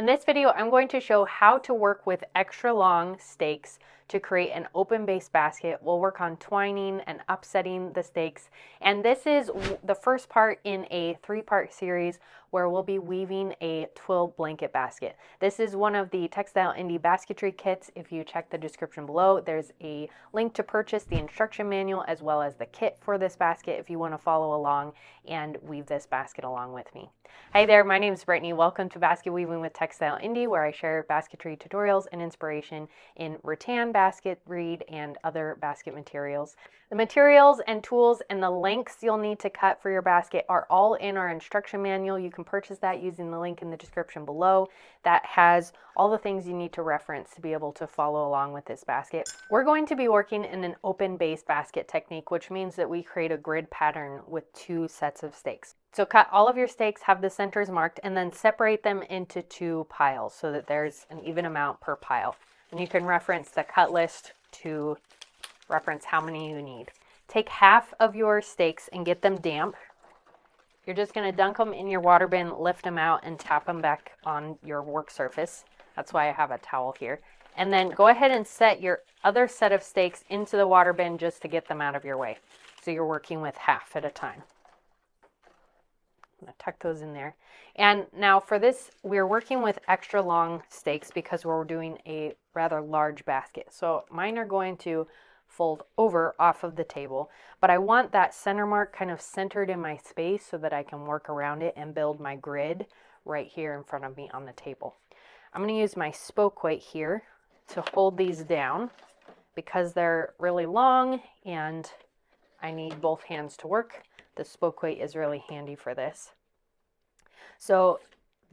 In this video, I'm going to show how to work with extra long stakes to create an open base basket. We'll work on twining and upsetting the stakes. And this is the first part in a 3-part series where we'll be weaving a twill blanket basket. This is one of the Textile Indie basketry kits. If you check the description below, there's a link to purchase the instruction manual as well as the kit for this basket if you want to follow along and weave this basket along with me. Hi there, my name is Brittany. Welcome to Basket Weaving with Textile Indie, where I share basketry tutorials and inspiration in rattan, basket, reed, and other basket materials. The materials and tools and the lengths you'll need to cut for your basket are all in our instruction manual. You can purchase that using the link in the description below. That has all the things you need to reference to be able to follow along with this basket. We're going to be working in an open base basket technique, which means that we create a grid pattern with 2 sets of stakes. So cut all of your stakes, have the centers marked, and then separate them into 2 piles so that there's an even amount per pile. And you can reference the cut list to reference how many you need. Take half of your stakes and get them damp. You're just going to dunk them in your water bin, lift them out, and tap them back on your work surface. That's why I have a towel here. And then go ahead and set your other set of stakes into the water bin just to get them out of your way. So you're working with half at a time. I'm going to tuck those in there. And now for this, we're working with extra long stakes because we're doing a rather large basket. So mine are going to fold over off of the table, but I want that center mark kind of centered in my space so that I can work around it and build my grid right here in front of me on the table. I'm going to use my spoke weight here to hold these down because they're really long and I need both hands to work. The spoke weight is really handy for this. So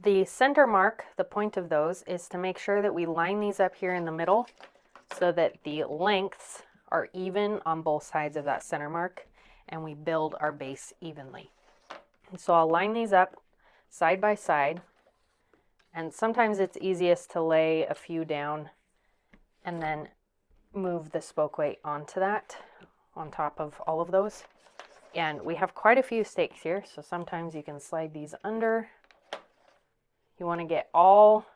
the center mark, the point of those is to make sure that we line these up here in the middle so that the lengths are even on both sides of that center mark and we build our base evenly. And so I'll line these up side by side, and sometimes it's easiest to lay a few down and then move the spoke weight onto that, on top of all of those. And we have quite a few stakes here, so sometimes you can slide these under. You want to get all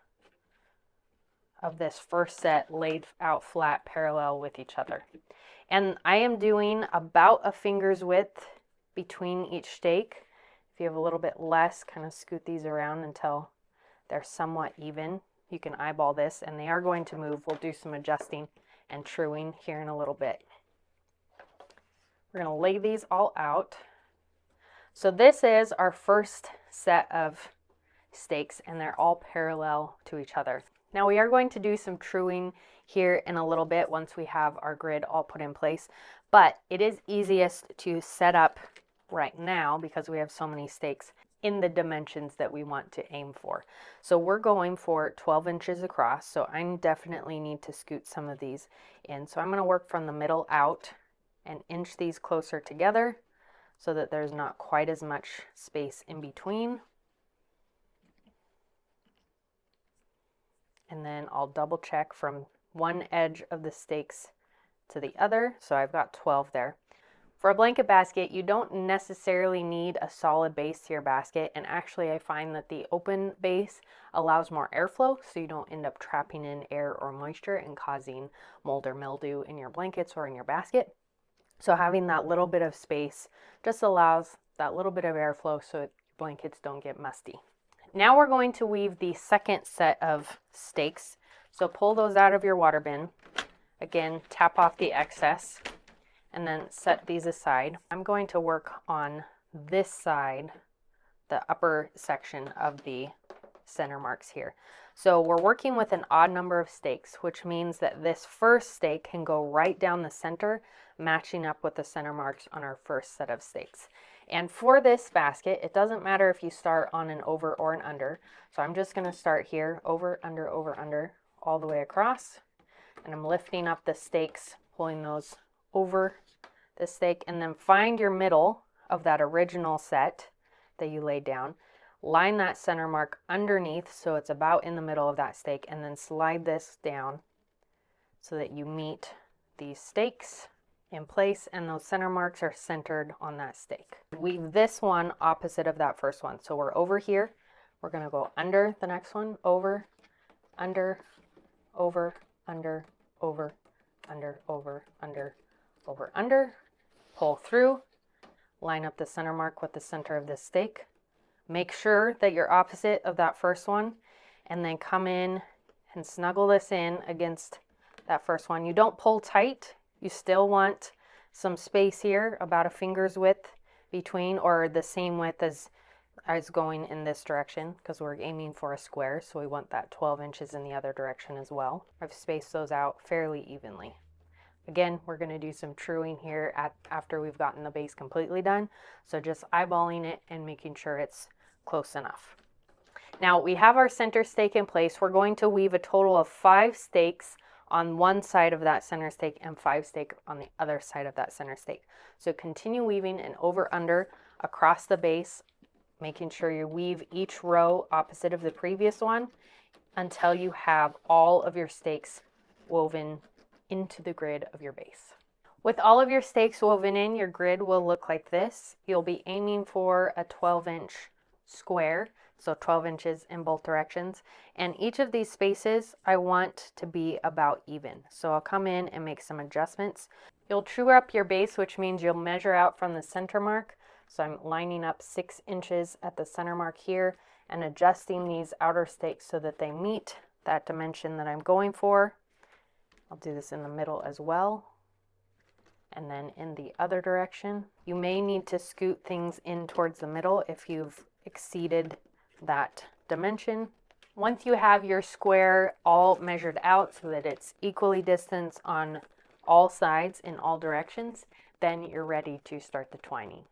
of this first set laid out flat parallel with each other. And I am doing about a finger's width between each stake. If you have a little bit less, kind of scoot these around until they're somewhat even. You can eyeball this, and they are going to move. We'll do some adjusting and truing here in a little bit. We're going to lay these all out. So this is our first set of stakes, and they're all parallel to each other. Now we are going to do some truing here in a little bit once we have our grid all put in place, but it is easiest to set up right now because we have so many stakes in the dimensions that we want to aim for. So we're going for 12 inches across, so I definitely need to scoot some of these in. So I'm going to work from the middle out and inch these closer together so that there's not quite as much space in between. And then I'll double check from one edge of the stakes to the other. So I've got 12 there. For a blanket basket, you don't necessarily need a solid base to your basket. And actually, I find that the open base allows more airflow, so you don't end up trapping in air or moisture and causing mold or mildew in your blankets or in your basket. So having that little bit of space just allows that little bit of airflow so your blankets don't get musty. Now we're going to weave the second set of stakes. So pull those out of your water bin. Again, tap off the excess and then set these aside. I'm going to work on this side, the upper section of the center marks here. So we're working with an odd number of stakes, which means that this first stake can go right down the center, matching up with the center marks on our first set of stakes. And for this basket, it doesn't matter if you start on an over or an under. So I'm just going to start here, over, under, all the way across. And I'm lifting up the stakes, pulling those over the stake, and then find your middle of that original set that you laid down. Line that center mark underneath so it's about in the middle of that stake, and then slide this down so that you meet these stakes in place and those center marks are centered on that stake. Weave this one opposite of that first one. So we're over here, We're going to go under the next one, over, under, over, under, over, under, over, under, over, under, pull through, line up the center mark with the center of this stake. Make sure that you're opposite of that first one, and then come in and snuggle this in against that first one. You don't pull tight. You still want some space here, about a finger's width between, or the same width as going in this direction, because we're aiming for a square, so we want that 12 inches in the other direction as well. I've spaced those out fairly evenly. Again, we're going to do some truing here after we've gotten the base completely done, so just eyeballing it and making sure it's close enough. Now we have our center stake in place. We're going to weave a total of 5 stakes on one side of that center stake and 5 stakes on the other side of that center stake. So continue weaving an over under across the base, making sure you weave each row opposite of the previous one until you have all of your stakes woven into the grid of your base. With all of your stakes woven in, your grid will look like this. You'll be aiming for a 12-inch square, so 12 inches in both directions. And each of these spaces I want to be about even. So I'll come in and make some adjustments. You'll true up your base, which means you'll measure out from the center mark. So I'm lining up 6 inches at the center mark here and adjusting these outer stakes so that they meet that dimension that I'm going for. I'll do this in the middle as well. And then in the other direction, you may need to scoot things in towards the middle if you've exceeded that dimension. Once you have your square all measured out so that it's equally distanced on all sides in all directions, then you're ready to start the twining.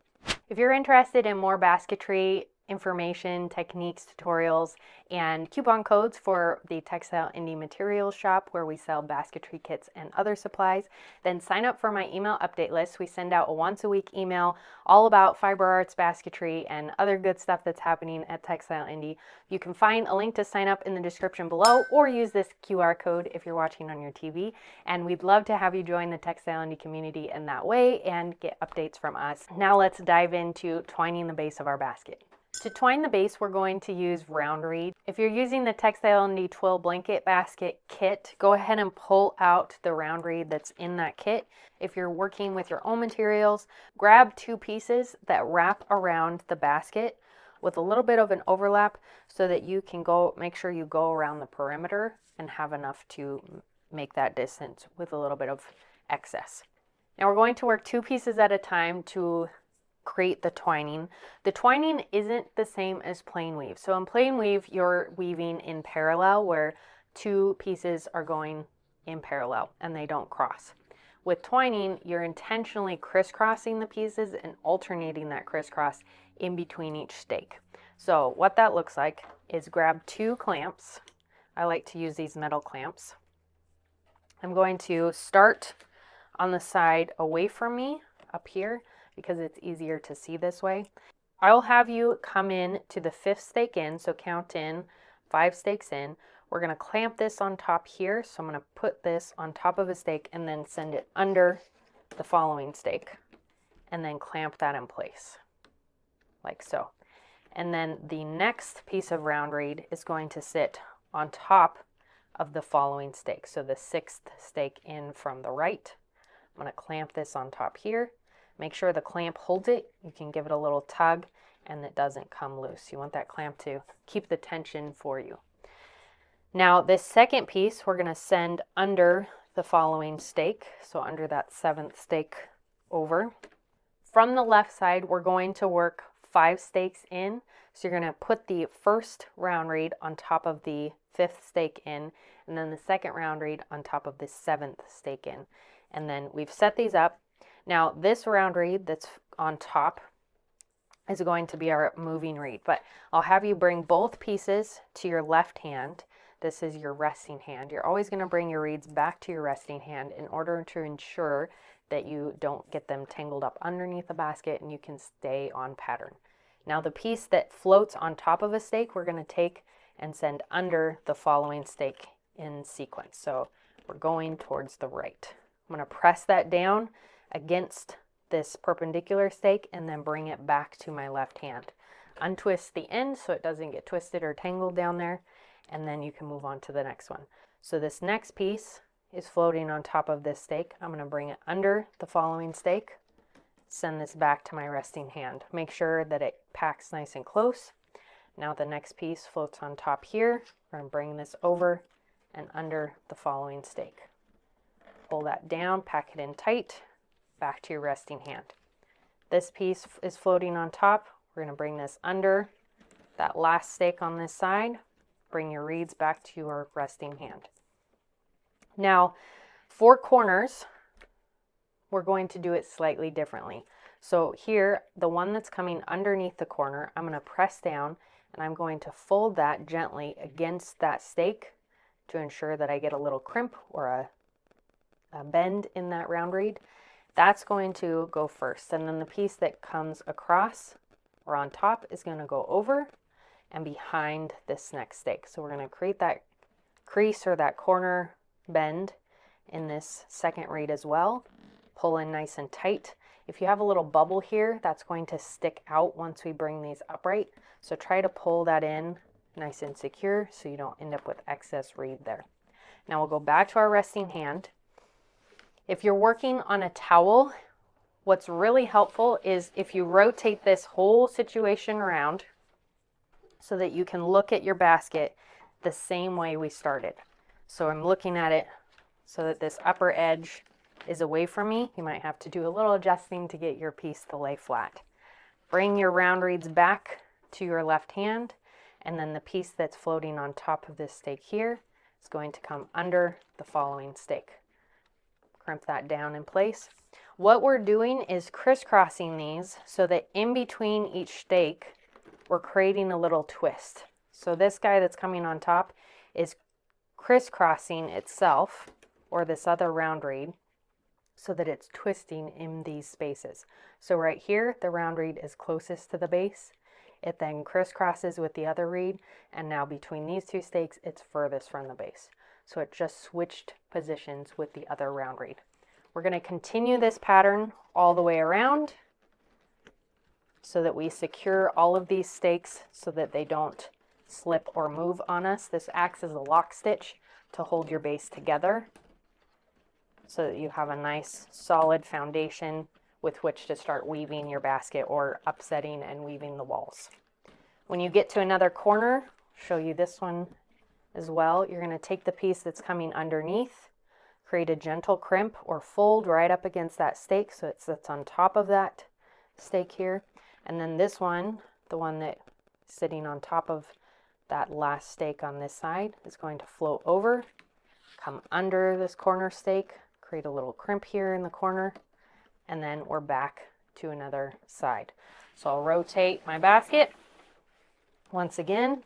If you're interested in more basketry information, techniques, tutorials, and coupon codes for the Textile Indie Materials shop where we sell basketry kits and other supplies, then sign up for my email update list. We send out a once-a-week email all about fiber arts, basketry, and other good stuff that's happening at Textile Indie. You can find a link to sign up in the description below, or use this QR code if you're watching on your TV. And we'd love to have you join the Textile Indie community in that way and get updates from us. Now let's dive into twining the base of our basket. To twine the base, we're going to use round reed. If you're using the Textile Indie Twill blanket basket kit, go ahead and pull out the round reed that's in that kit. If you're working with your own materials, grab 2 pieces that wrap around the basket with a little bit of an overlap so that you can make sure you go around the perimeter and have enough to make that distance with a little bit of excess. Now we're going to work 2 pieces at a time to create the twining. The twining isn't the same as plain weave. So in plain weave, you're weaving in parallel where 2 pieces are going in parallel and they don't cross. With twining, you're intentionally crisscrossing the pieces and alternating that crisscross in between each stake. So what that looks like is grab 2 clamps. I like to use these metal clamps. I'm going to start on the side away from me up here, because it's easier to see this way. I'll have you come in to the 5th stake in, so count in 5 stakes in. We're going to clamp this on top here, so I'm going to put this on top of a stake and then send it under the following stake, and then clamp that in place, like so. And then the next piece of round reed is going to sit on top of the following stake, so the 6th stake in from the right. I'm going to clamp this on top here. Make sure the clamp holds it. You can give it a little tug and it doesn't come loose. You want that clamp to keep the tension for you. Now this second piece we're going to send under the following stake, so under that 7th stake over. From the left side we're going to work 5 stakes in. So you're going to put the first round reed on top of the 5th stake in, and then the second round reed on top of the 7th stake in. And then we've set these up. Now this round reed that's on top is going to be our moving reed, but I'll have you bring both pieces to your left hand. This is your resting hand. You're always going to bring your reeds back to your resting hand in order to ensure that you don't get them tangled up underneath the basket and you can stay on pattern. Now the piece that floats on top of a stake, we're going to take and send under the following stake in sequence. So we're going towards the right. I'm going to press that down against this perpendicular stake and then bring it back to my left hand. Untwist the end so it doesn't get twisted or tangled down there, and then you can move on to the next one. So this next piece is floating on top of this stake. I'm going to bring it under the following stake, send this back to my resting hand. Make sure that it packs nice and close. Now the next piece floats on top here. We're going to bring this over and under the following stake. Pull that down, pack it in tight, back to your resting hand. This piece is floating on top. We're going to bring this under that last stake on this side. Bring your reeds back to your resting hand. Now, for corners, we're going to do it slightly differently. So here, the one that's coming underneath the corner, I'm going to press down and I'm going to fold that gently against that stake to ensure that I get a little crimp or a bend in that round reed. That's going to go first, and then the piece that comes across or on top is going to go over and behind this next stake. So we're going to create that crease or that corner bend in this second reed as well. Pull in nice and tight. If you have a little bubble here, that's going to stick out once we bring these upright. So try to pull that in nice and secure so you don't end up with excess reed there. Now we'll go back to our resting hand. If you're working on a towel, what's really helpful is if you rotate this whole situation around so that you can look at your basket the same way we started. So I'm looking at it so that this upper edge is away from me. You might have to do a little adjusting to get your piece to lay flat. Bring your round reeds back to your left hand, and then the piece that's floating on top of this stake here is going to come under the following stake. Crimp that down in place. What we're doing is crisscrossing these so that in between each stake, we're creating a little twist. So this guy that's coming on top is crisscrossing itself, or this other round reed, so that it's twisting in these spaces. So right here, the round reed is closest to the base. It then crisscrosses with the other reed, and now between these two stakes, it's furthest from the base. So it just switched positions with the other round reed. We're going to continue this pattern all the way around so that we secure all of these stakes so that they don't slip or move on us. This acts as a lock stitch to hold your base together so that you have a nice solid foundation with which to start weaving your basket or upsetting and weaving the walls. When you get to another corner, I'll show you this one as well. You're going to take the piece that's coming underneath, create a gentle crimp or fold right up against that stake so it sits on top of that stake here. And then this one, the one that's sitting on top of that last stake on this side, is going to float over, come under this corner stake, create a little crimp here in the corner, and then we're back to another side. So I'll rotate my basket once again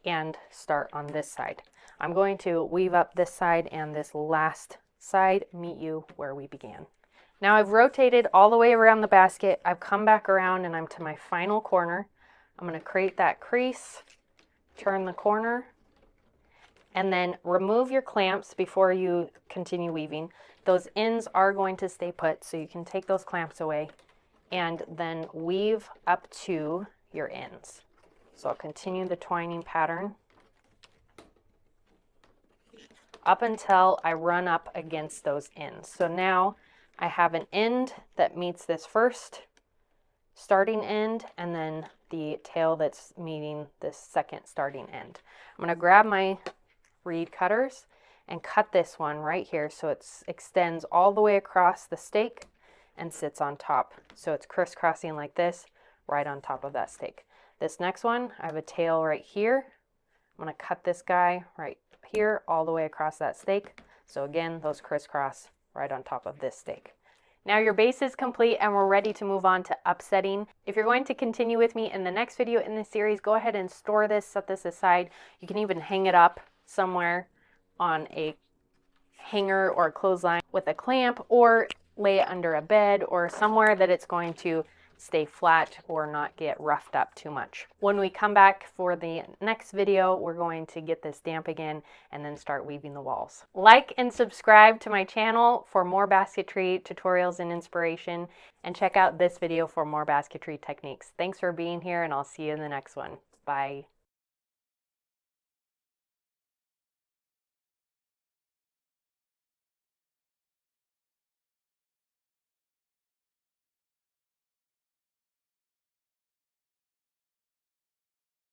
and start on this side. I'm going to weave up this side and this last side, meet you where we began. Now I've rotated all the way around the basket. I've come back around and I'm to my final corner. I'm going to create that crease, turn the corner, and then remove your clamps before you continue weaving. Those ends are going to stay put, so you can take those clamps away and then weave up to your ends. So I'll continue the twining pattern up until I run up against those ends. So now I have an end that meets this first starting end, and then the tail that's meeting this second starting end. I'm going to grab my reed cutters and cut this one right here so it extends all the way across the stake and sits on top. So it's crisscrossing like this right on top of that stake. This next one, I have a tail right here. I'm going to cut this guy right here all the way across that stake. So again, those crisscross right on top of this stake. Now your base is complete and we're ready to move on to upsetting. If you're going to continue with me in the next video in this series, go ahead and store this, set this aside. You can even hang it up somewhere on a hanger or a clothesline with a clamp, or lay it under a bed or somewhere that it's going to stay flat or not get roughed up too much. When we come back for the next video, we're going to get this damp again and then start weaving the walls. Like and subscribe to my channel for more basketry tutorials and inspiration, and check out this video for more basketry techniques. Thanks for being here, and I'll see you in the next one. Bye.